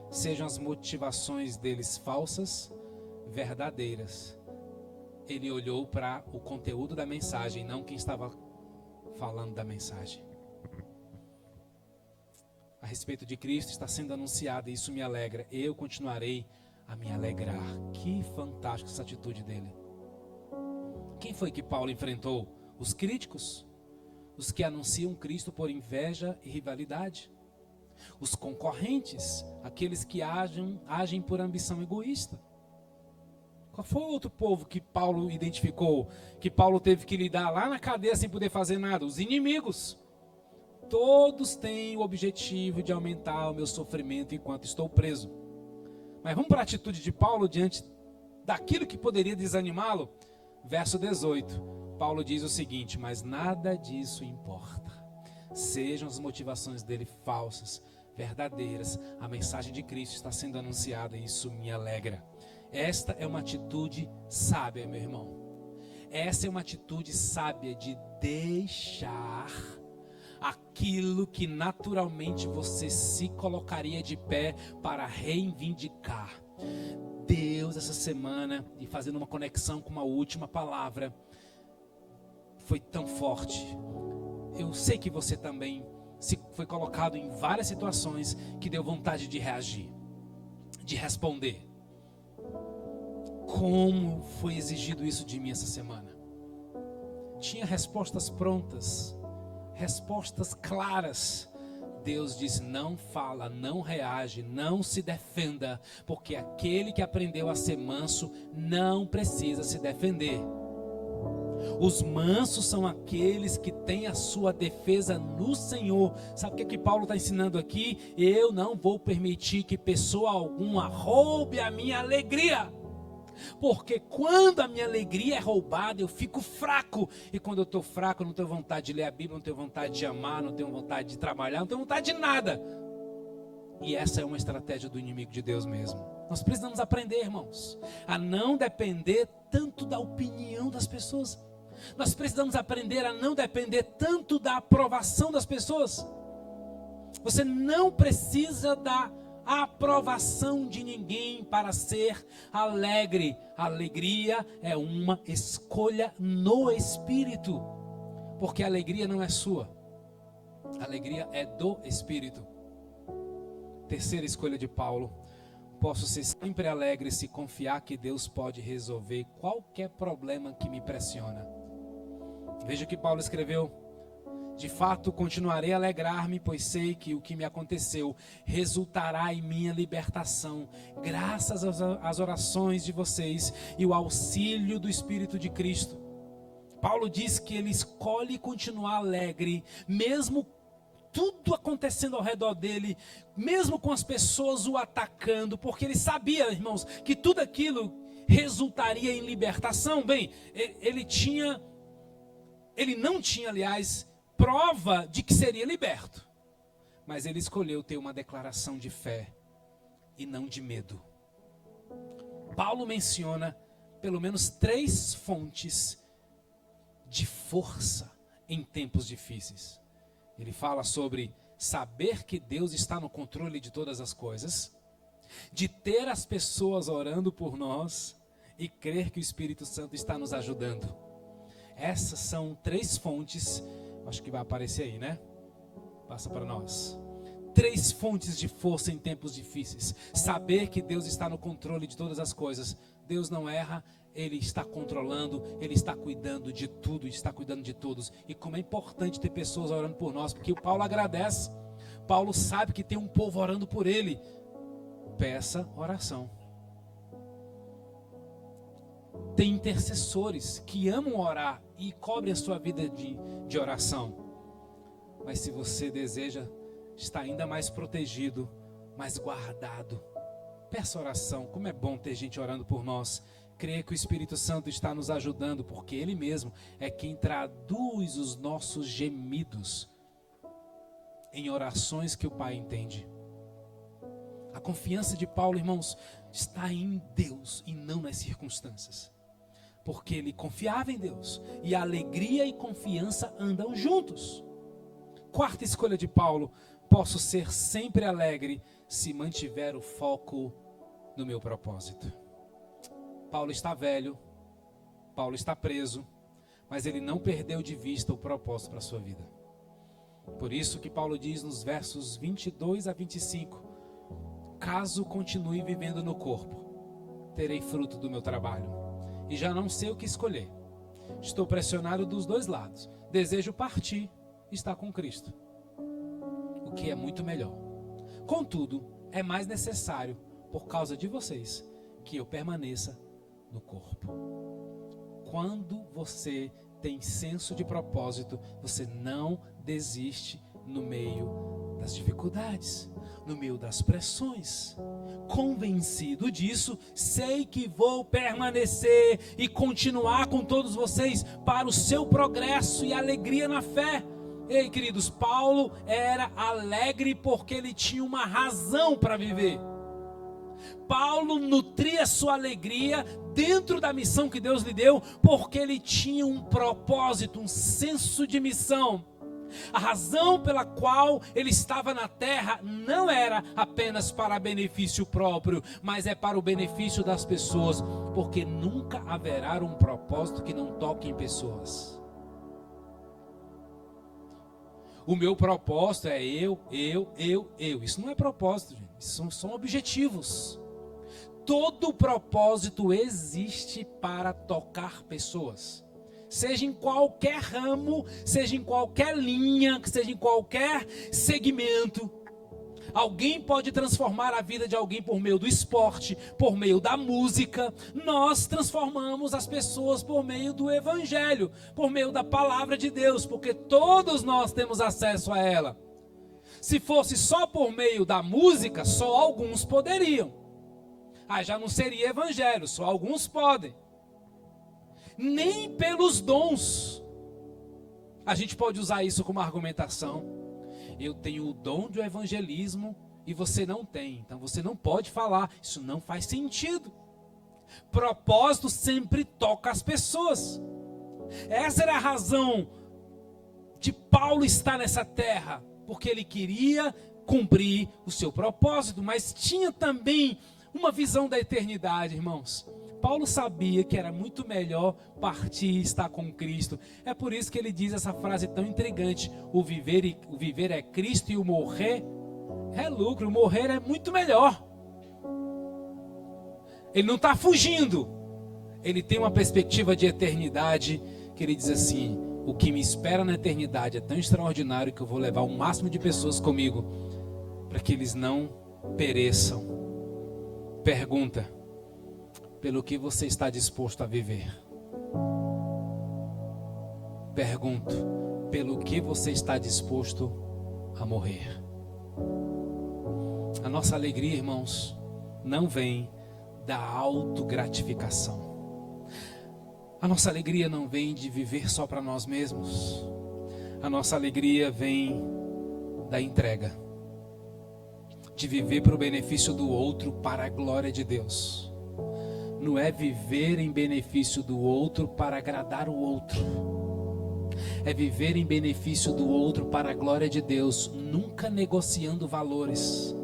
[SPEAKER 1] Sejam as motivações deles falsas, verdadeiras. Ele olhou para o conteúdo da mensagem, não quem estava falando da mensagem. A respeito de Cristo está sendo anunciado e isso me alegra. Eu continuarei a me alegrar. Que fantástica essa atitude dele. Quem foi que Paulo enfrentou? Os críticos, os que anunciam Cristo por inveja e rivalidade, os concorrentes, aqueles que agem por ambição egoísta. Qual foi o outro povo que Paulo identificou, que Paulo teve que lidar lá na cadeia sem poder fazer nada? Os inimigos. Todos têm o objetivo de aumentar o meu sofrimento enquanto estou preso. Mas vamos para a atitude de Paulo diante daquilo que poderia desanimá-lo? Verso 18, Paulo diz o seguinte: mas nada disso importa. Sejam as motivações dele falsas, verdadeiras, a mensagem de Cristo está sendo anunciada e isso me alegra. Esta é uma atitude sábia, meu irmão. Essa é uma atitude sábia de deixar aquilo que naturalmente você se colocaria de pé para reivindicar. Deus, essa semana, e fazendo uma conexão com uma última palavra, foi tão forte. Eu sei que você também foi colocado em várias situações que deu vontade de reagir, de responder. Como foi exigido isso de mim essa semana? Tinha respostas prontas, respostas claras. Deus disse: não fala, não reage, não se defenda, porque aquele que aprendeu a ser manso não precisa se defender. Os mansos são aqueles que têm a sua defesa no Senhor. Sabe o que Paulo está ensinando aqui? Eu não vou permitir que pessoa alguma roube a minha alegria. Porque quando a minha alegria é roubada, eu fico fraco. E quando eu estou fraco, eu não tenho vontade de ler a Bíblia, não tenho vontade de amar, não tenho vontade de trabalhar, não tenho vontade de nada. E essa é uma estratégia do inimigo de Deus mesmo. Nós precisamos aprender, irmãos, a não depender tanto da opinião das pessoas. Nós precisamos aprender a não depender tanto da aprovação das pessoas. Você não precisa da aprovação de ninguém para ser alegre. A alegria é uma escolha no Espírito, porque a alegria não é sua, a alegria é do Espírito. Terceira escolha de Paulo: posso ser sempre alegre se confiar que Deus pode resolver qualquer problema que me pressiona. Veja o que Paulo escreveu: de fato continuarei a alegrar-me, pois sei que o que me aconteceu resultará em minha libertação, graças às orações de vocês e o auxílio do Espírito de Cristo. Paulo diz que ele escolhe continuar alegre, mesmo tudo acontecendo ao redor dele, mesmo com as pessoas o atacando, porque ele sabia, irmãos, que tudo aquilo resultaria em libertação. Bem, ele não tinha, aliás, prova de que seria liberto, mas ele escolheu ter uma declaração de fé e não de medo. Paulo menciona pelo menos 3 fontes de força em tempos difíceis. Ele fala sobre saber que Deus está no controle de todas as coisas, de ter as pessoas orando por nós e crer que o Espírito Santo está nos ajudando. Essas são 3 fontes, acho que vai aparecer aí, né? Passa para nós. 3 fontes de força em tempos difíceis. Saber que Deus está no controle de todas as coisas. Deus não erra, Ele está controlando, Ele está cuidando de tudo, está cuidando de todos. E como é importante ter pessoas orando por nós, porque o Paulo agradece. Paulo sabe que tem um povo orando por ele. Peça oração. Tem intercessores que amam orar e cobrem a sua vida de oração. Mas se você deseja estar ainda mais protegido, mais guardado, peça oração. Como é bom ter gente orando por nós. Creia que o Espírito Santo está nos ajudando, porque Ele mesmo é quem traduz os nossos gemidos em orações que o Pai entende. A confiança de Paulo, irmãos, está em Deus e não nas circunstâncias. Porque ele confiava em Deus. E a alegria e confiança andam juntos. 4ª escolha de Paulo: posso ser sempre alegre se mantiver o foco no meu propósito. Paulo está velho, Paulo está preso, mas ele não perdeu de vista o propósito para a sua vida. Por isso que Paulo diz nos versos 22 a 25: caso continue vivendo no corpo, terei fruto do meu trabalho, e já não sei o que escolher. Estou pressionado dos 2 lados. Desejo partir e estar com Cristo, o que é muito melhor. Contudo, é mais necessário, por causa de vocês, que eu permaneça no corpo. Quando você tem senso de propósito, você não desiste no meio das dificuldades, no meio das pressões. Convencido disso, sei que vou permanecer e continuar com todos vocês para o seu progresso e alegria na fé. Ei, queridos, Paulo era alegre porque ele tinha uma razão para viver. Paulo nutria sua alegria dentro da missão que Deus lhe deu, porque ele tinha um propósito, um senso de missão. A razão pela qual ele estava na terra não era apenas para benefício próprio, mas é para o benefício das pessoas, porque nunca haverá um propósito que não toque em pessoas. O meu propósito é eu. Isso não é propósito, gente. Isso são objetivos. Todo propósito existe para tocar pessoas. Seja em qualquer ramo, seja em qualquer linha, seja em qualquer segmento. Alguém pode transformar a vida de alguém por meio do esporte, por meio da música. Nós transformamos as pessoas por meio do evangelho, por meio da palavra de Deus, porque todos nós temos acesso a ela. Se fosse só por meio da música, só alguns poderiam. Já não seria evangelho, só alguns podem. Nem pelos dons a gente pode usar isso como argumentação. Eu tenho o dom do evangelismo e você não tem, então você não pode falar. Isso não faz sentido. Propósito sempre toca as pessoas. Essa era a razão de Paulo estar nessa terra, porque ele queria cumprir o seu propósito, mas tinha também uma visão da eternidade, irmãos. Paulo sabia que era muito melhor partir e estar com Cristo. É por isso que ele diz essa frase tão intrigante: o viver é Cristo e o morrer é lucro. O morrer é muito melhor. Ele não está fugindo. Ele tem uma perspectiva de eternidade que ele diz assim: o que me espera na eternidade é tão extraordinário que eu vou levar o máximo de pessoas comigo para que eles não pereçam. Pergunta: pelo que você está disposto a viver? Pergunto: pelo que você está disposto a morrer? A nossa alegria, irmãos, não vem da autogratificação. A nossa alegria não vem de viver só para nós mesmos. A nossa alegria vem da entrega, de viver para o benefício do outro, para a glória de Deus. Não é viver em benefício do outro para agradar o outro. é viver em benefício do outro para a glória de Deus, nunca negociando valores,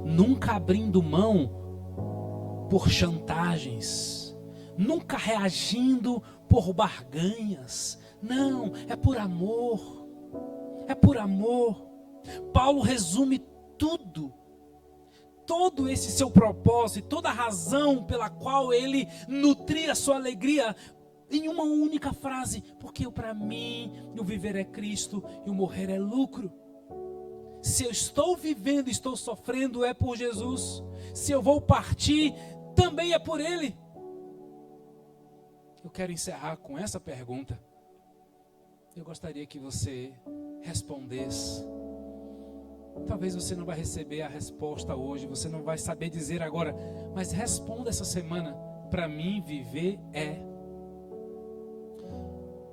[SPEAKER 1] nunca abrindo mão por chantagens, nunca reagindo por barganhas. Não, é por amor. É por amor. Paulo resume tudo, todo esse seu propósito, toda a razão pela qual ele nutria sua alegria em uma única frase: porque para mim o viver é Cristo e o morrer é lucro. Se eu estou vivendo, estou sofrendo, é por Jesus. Se eu vou partir, também é por Ele. Eu quero encerrar com essa pergunta. Eu gostaria que você respondesse. Talvez você não vai receber a resposta hoje, você não vai saber dizer agora, mas responda essa semana: para mim viver é.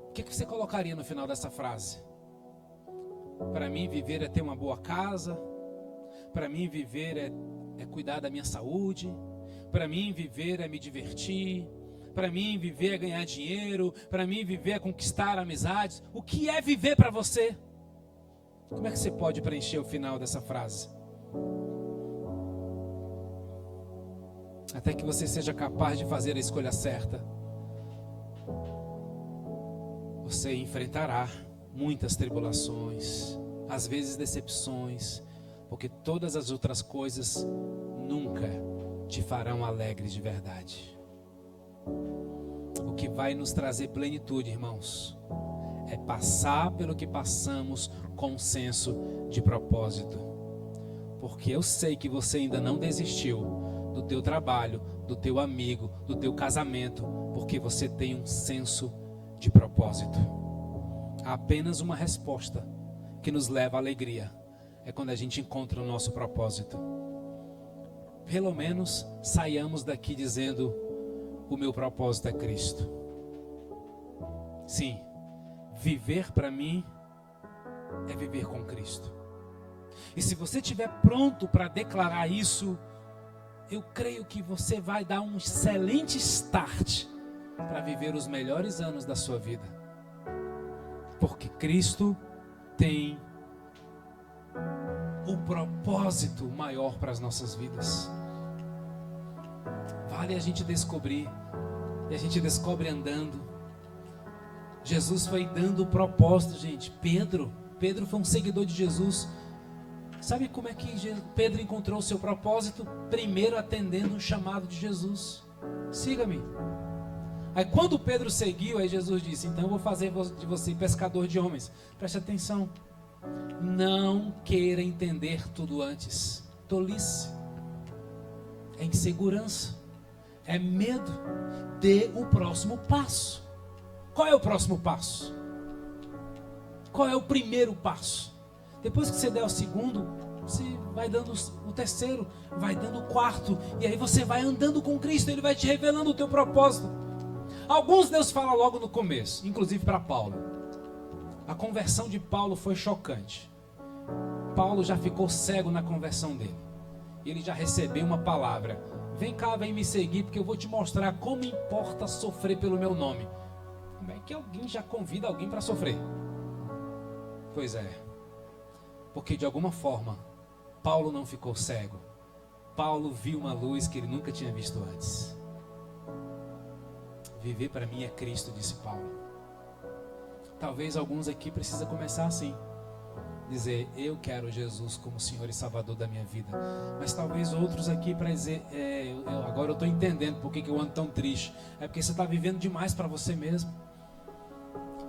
[SPEAKER 1] O que você colocaria no final dessa frase? Para mim viver é ter uma boa casa. Para mim viver é cuidar da minha saúde. Para mim viver é me divertir. Para mim viver é ganhar dinheiro. Para mim viver é conquistar amizades. O que é viver para você? Como é que você pode preencher o final dessa frase? Até que você seja capaz de fazer a escolha certa, você enfrentará muitas tribulações, às vezes decepções, porque todas as outras coisas nunca te farão alegre de verdade. O que vai nos trazer plenitude, irmãos, é passar pelo que passamos com um senso de propósito. Porque eu sei que você ainda não desistiu do teu trabalho, do teu amigo, do teu casamento, porque você tem um senso de propósito. Há apenas uma resposta que nos leva à alegria: é quando a gente encontra o nosso propósito. Pelo menos saiamos daqui dizendo: o meu propósito é Cristo. Sim, viver para mim é viver com Cristo. E se você estiver pronto para declarar isso, eu creio que você vai dar um excelente start para viver os melhores anos da sua vida. Porque Cristo tem o propósito maior para as nossas vidas. Vale a gente descobrir, e a gente descobre andando. Jesus foi dando o propósito, gente. Pedro foi um seguidor de Jesus. Sabe como é que Pedro encontrou o seu propósito? Primeiro atendendo um chamado de Jesus: siga-me. Aí quando Pedro seguiu, aí Jesus disse: então eu vou fazer de você pescador de homens. Preste atenção. Não queira entender tudo antes. Tolice. É insegurança. É medo. Dê o próximo passo. Qual é o próximo passo? Qual é o primeiro passo? Depois que você der o segundo, você vai dando o terceiro, vai dando o quarto, e aí você vai andando com Cristo. Ele vai te revelando o teu propósito. Alguns Deus fala logo no começo, inclusive para Paulo. A conversão de Paulo foi chocante. Paulo já ficou cego na conversão dele. Ele já recebeu uma palavra: vem cá, vem me seguir, porque eu vou te mostrar como importa sofrer pelo meu nome. Como é que alguém já convida alguém para sofrer? Pois é, porque de alguma forma Paulo não ficou cego. Paulo viu uma luz que ele nunca tinha visto antes. Viver para mim é Cristo, disse Paulo. Talvez alguns aqui precisam começar assim, dizer: eu quero Jesus como Senhor e Salvador da minha vida. Mas talvez outros aqui para dizer: agora eu estou entendendo por que eu ando tão triste. É porque você está vivendo demais para você mesmo.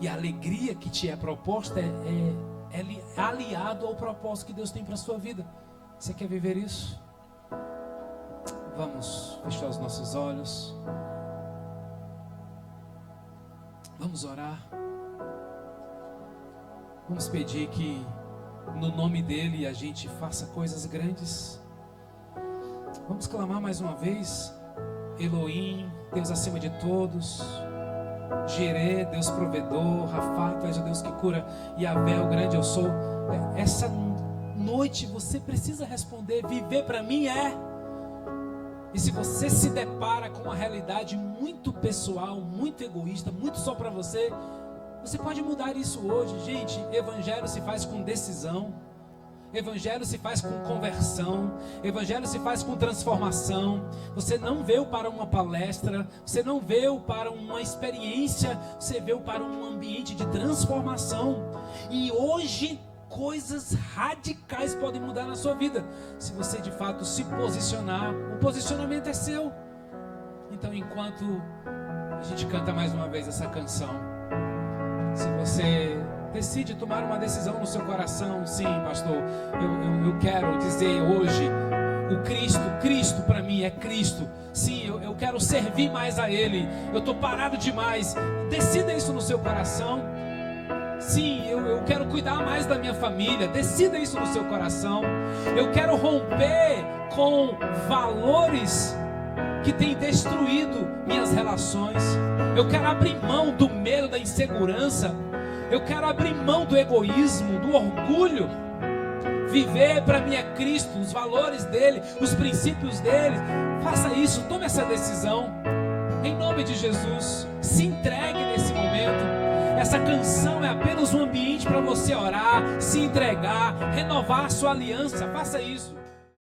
[SPEAKER 1] E a alegria que te é proposta é aliado ao propósito que Deus tem para a sua vida. Você quer viver isso? Vamos fechar os nossos olhos. Vamos orar. Vamos pedir que no nome dele a gente faça coisas grandes. Vamos clamar mais uma vez: Elohim, Deus acima de todos. Jirê, Deus provedor. Rafá, tu és o Deus que cura. Yahvé, o grande eu sou. Essa noite você precisa responder: viver para mim é. E se você se depara com uma realidade muito pessoal, muito egoísta, muito só para você, Você pode mudar isso hoje. Gente, evangelho se faz com decisão. Evangelho se faz com conversão. Evangelho se faz com transformação. Você não veio para uma palestra. Você não veio para uma experiência. Você veio para um ambiente de transformação. E hoje coisas radicais podem mudar na sua vida, se você de fato se posicionar. O posicionamento é seu. Então, enquanto a gente canta mais uma vez essa canção, se você decide tomar uma decisão no seu coração, sim, pastor, eu quero dizer hoje, Cristo para mim é Cristo. Sim, eu quero servir mais a Ele. Eu estou parado demais. Decida isso no seu coração. Sim, eu quero cuidar mais da minha família. Decida isso no seu coração. Eu quero romper com valores que têm destruído minhas relações. Eu quero abrir mão do medo, da insegurança. Eu quero abrir mão do egoísmo, do orgulho. Viver para mim é Cristo, os valores dele, os princípios dele. Faça isso, tome essa decisão. Em nome de Jesus, se entregue nesse momento. Essa canção é apenas um ambiente para você orar, se entregar, renovar a sua aliança. Faça isso.